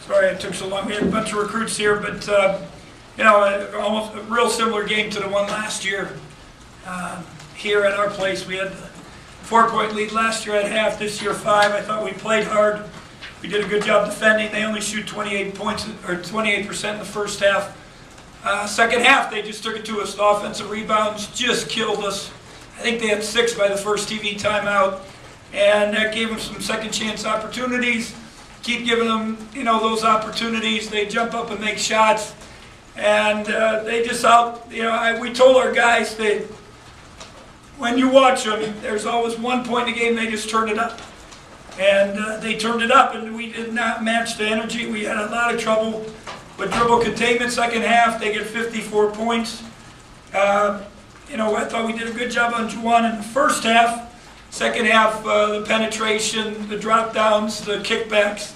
Sorry it took so long. We had a bunch of recruits here, but you know, almost a real similar game to the one last year. Here at our place, we had a 4-point lead last year at half. This year 5. I thought we played hard. We did a good job defending. They only shoot 28 points or 28% in the first half. Second half, they just took it to us. The offensive rebounds just killed us. I think they had 6 by the first TV timeout, and that gave them some second chance opportunities. Keep giving them, you know, those opportunities. They jump up and make shots, and they just we told our guys that when you watch them, there's always one point in the game they just turn it up, and they turned it up, and we did not match the energy. We had a lot of trouble with dribble containment. Second half, they get 54 points. You know, I thought we did a good job on Juwan in the first half. Second half, the penetration, the drop downs, the kickbacks.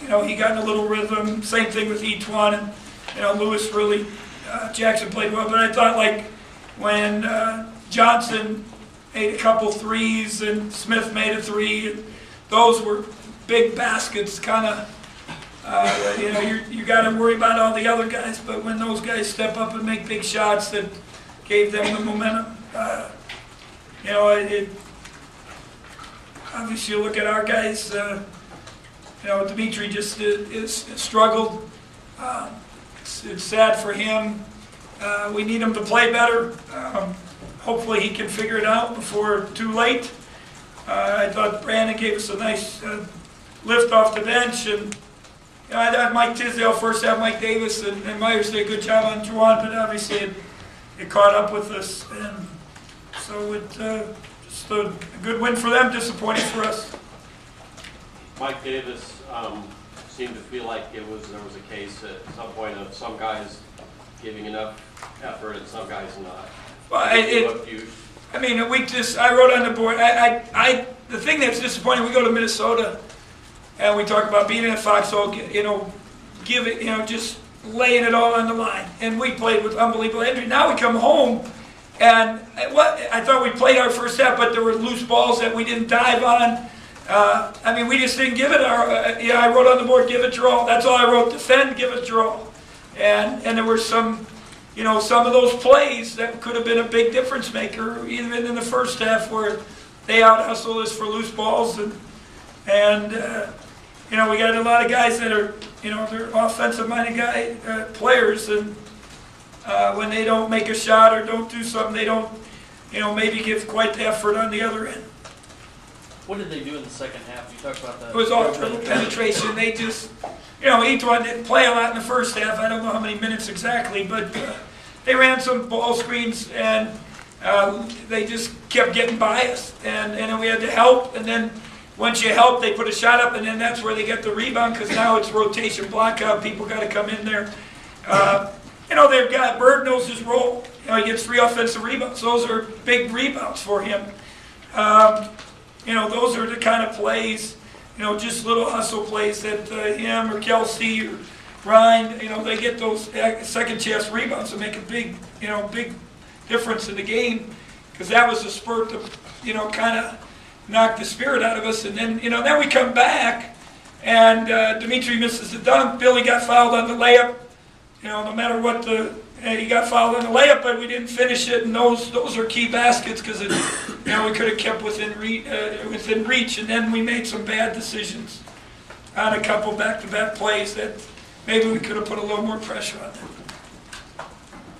You know, he got in a little rhythm. Same thing with Etwan, and you know, Lewis really, Jackson played well. But I thought, like, when Johnson made a couple threes and Smith made a 3, and those were big baskets. Kind of, you know, you got to worry about all the other guys. But when those guys step up and make big shots, that gave them the momentum. You know, obviously you look at our guys. You know, Dimitri just struggled. It's sad for him. We need him to play better. Hopefully he can figure it out before too late. I thought Brandon gave us a nice lift off the bench, and you know, I thought Mike Tisdale first half, Mike Davis and Myers did a good job on Juwan, but obviously it caught up with us, and so just a good win for them, disappointing for us. Mike Davis seemed to feel like there was a case at some point of some guys giving enough effort and some guys not. Well, I mean, I wrote on the board. The thing that's disappointing, we go to Minnesota and we talk about being in a foxhole, you know, give it, you know, just laying it all on the line. And we played with unbelievable energy. Now we come home, and I thought we played our first half, but there were loose balls that we didn't dive on. I mean, we just didn't give it our. Yeah, I wrote on the board, give it draw. That's all I wrote. Defend, give it draw. And there were some, you know, some of those plays that could have been a big difference maker, even in the first half, where they out hustled us for loose balls, and you know, we got a lot of guys that are, you know, they're offensive-minded players, and when they don't make a shot or don't do something, they don't, you know, maybe give quite the effort on the other end. What did they do in the second half? You talked about that. It was all dribble penetration. They just, you know, each one didn't play a lot in the first half. I don't know how many minutes exactly, but they ran some ball screens, and they just kept getting by us, and then we had to help, and then once you help, they put a shot up, and then that's where they get the rebound, because now it's rotation block out. People got to come in there. You know, they've got, Bird knows his role. You know, he gets 3 offensive rebounds. Those are big rebounds for him. You know, those are the kind of plays, you know, just little hustle plays that him or Kelsey or Ryan, you know, they get those second chance rebounds and make a big, you know, big difference in the game, because that was a spurt to, you know, kind of knock the spirit out of us. And then, you know, then we come back, and Dimitri misses the dunk. Billy got fouled on the layup. You know, no matter what he got fouled on the layup, but we didn't finish it. And those are key baskets, because you know, we could have kept within reach. And then we made some bad decisions on a couple back-to-back plays that maybe we could have put a little more pressure on them.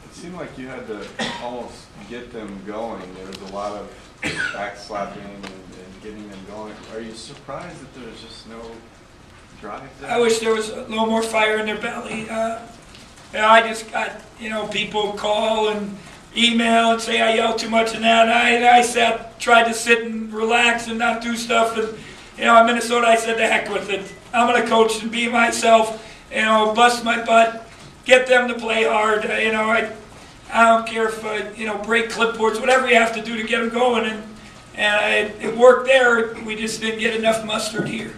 It seemed like you had to almost get them going. There was a lot of backslapping and getting them going. Are you surprised that there's just no drive there? I wish there was a little more fire in their belly. Yeah, I just got, you know, people call and email and say I yell too much and that. And I tried to sit and relax and not do stuff. And, you know, in Minnesota, I said, the heck with it. I'm going to coach and be myself, you know, bust my butt, get them to play hard. You know, I don't care if, you know, break clipboards, whatever you have to do to get them going. And it worked there. We just didn't get enough mustard here.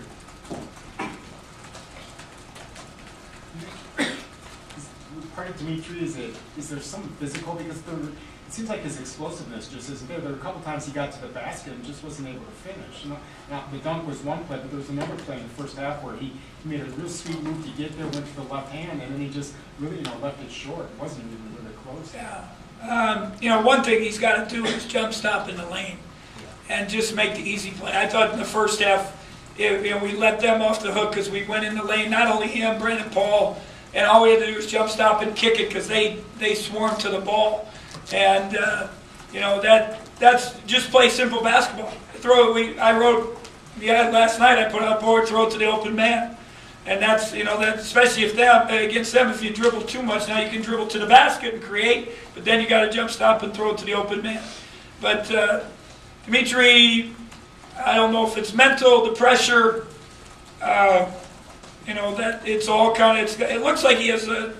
part of Dimitri? Is there something physical? Because it seems like his explosiveness just isn't there. There were a couple times he got to the basket and just wasn't able to finish. Now, the dunk was one play, but there was another play in the first half where he made a real sweet move to get there, went to the left hand, and then he just really, left it short. It wasn't even really close. Yeah. One thing he's got to do is jump stop in the lane and just make the easy play. I thought in the first half, we let them off the hook because we went in the lane, not only him, Brandon Paul, and all we had to do was jump stop and kick it because they swarmed to the ball. And, that's just play simple basketball. Last night I put out board, throw it to the open man. And that's, especially if against them, if you dribble too much, now you can dribble to the basket and create, but then you got to jump stop and throw it to the open man. But Dimitri, I don't know if it's mental, the pressure, that it's all kind of, it looks like he has a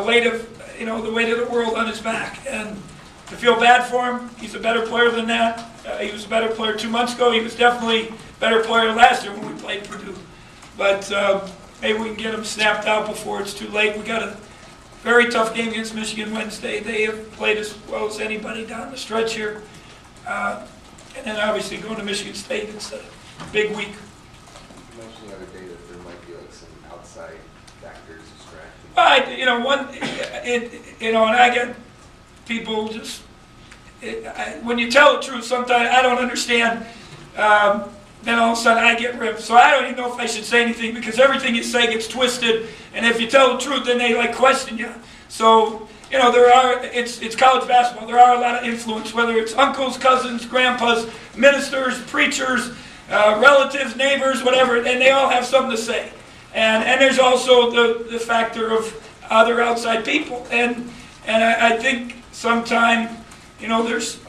weight of, the weight of the world on his back. And I feel bad for him. He's a better player than that. He was a better player 2 months ago. He was definitely a better player last year when we played Purdue. But maybe we can get him snapped out before it's too late. We got a very tough game against Michigan Wednesday. They have played as well as anybody down the stretch here. And then obviously going to Michigan State, it's a big week. You mentioned the other day that there might be like some outside factors distracting. And I get people just, when you tell the truth, sometimes I don't understand. Then all of a sudden I get ripped. So I don't even know if I should say anything because everything you say gets twisted. And if you tell the truth, then they question you. So, it's college basketball. There are a lot of influence, whether it's uncles, cousins, grandpas, ministers, preachers, relatives, neighbors, whatever, and they all have something to say. And there's also the factor of other outside people. And I think sometimes, there's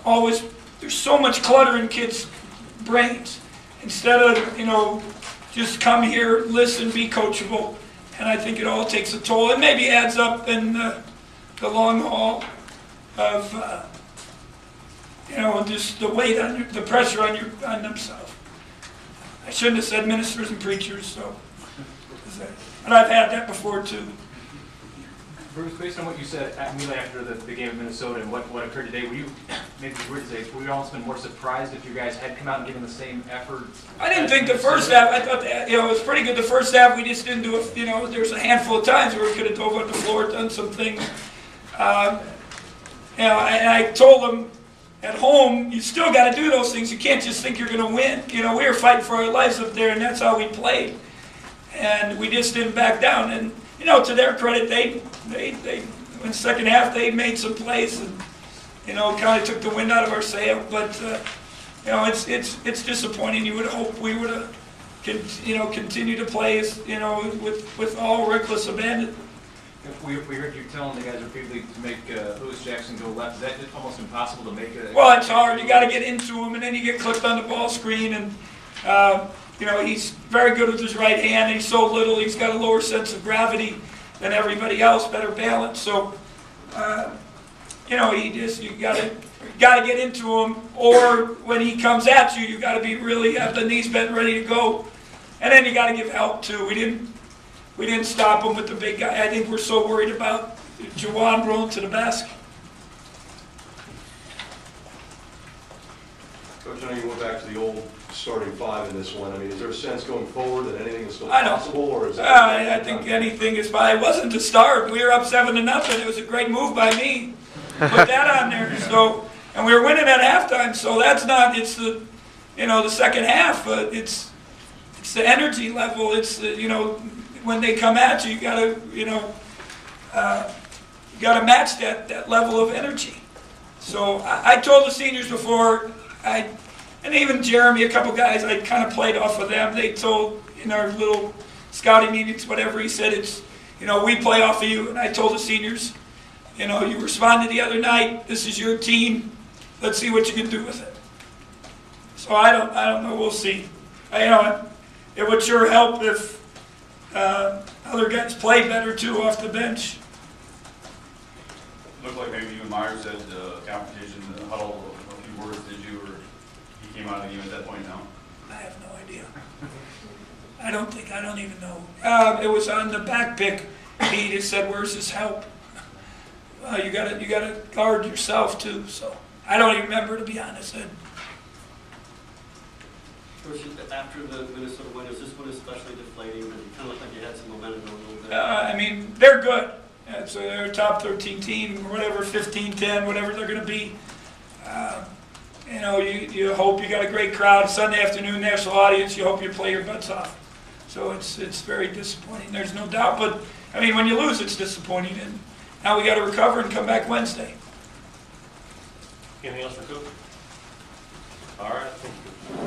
so much clutter in kids' brains. Instead of, just come here, listen, be coachable. And I think it all takes a toll. It maybe adds up in the long haul of, just the weight on the pressure on themselves. I shouldn't have said ministers and preachers, so. But I've had that before too. Bruce, based on what you said immediately after the game of Minnesota and what occurred today, were you almost been more surprised if you guys had come out and given the same effort? I didn't think the first half. I thought that, it was pretty good the first half. We just didn't do it. There was a handful of times where we could have dove on the floor, done some things. And I told them at home, you still got to do those things. You can't just think you're going to win. We were fighting for our lives up there, and that's how we played. And we just didn't back down. And to their credit, they in the second half they made some plays and kind of took the wind out of our sail. But it's disappointing. You would hope we would have continue to play with all reckless abandon. We heard you telling the guys repeatedly to make Lewis Jackson go left. Is that almost impossible to make it? Well, it's hard. You got to get into him, and then you get clipped on the ball screen. And he's very good with his right hand. He's so little. He's got a lower sense of gravity than everybody else. Better balance. So, you got to get into him. Or when he comes at you, you got to be really have the knees bent, ready to go. And then you got to give help too. We didn't stop him with the big guy. I think we're so worried about Juwan rolling to the basket. Coach, I know you went back to the old starting five in this one. I mean, is there a sense going forward that anything is still possible, or is that? I think anything is fine. It wasn't to start. We were up 7-0. It was a great move by me. Put that on there. So, and we were winning at halftime. So that's not. It's the, the second half. It's the energy level. It's when they come at you, you gotta match that level of energy. So I told the seniors before, and even Jeremy, a couple guys, I kind of played off of them. They told in our little scouting meetings, whatever, he said, it's, we play off of you. And I told the seniors, you responded the other night, this is your team. Let's see what you can do with it. So I don't know, we'll see. It would sure help if other guys play better too off the bench. Looked like maybe you and Myers had confrontation in the huddle, a few words, did you, or he came out of the game at that point now? I have no idea. I don't even know. It was on the back pick. He just said, where's his help? you gotta guard yourself too. So I don't even remember, to be honest. Coach, after the Minnesota win, is this one especially deflating? Because you kind of looked like you had some momentum going a little bit. I mean, they're good. So they're a top 13 team, or whatever, 15-10, whatever they're going to be. You know, you hope you got a great crowd. Sunday afternoon, national audience. You hope you play your butts off. So it's very disappointing. There's no doubt. But I mean, when you lose, it's disappointing. And now we got to recover and come back Wednesday. Anything else for Coop? All right, thank you.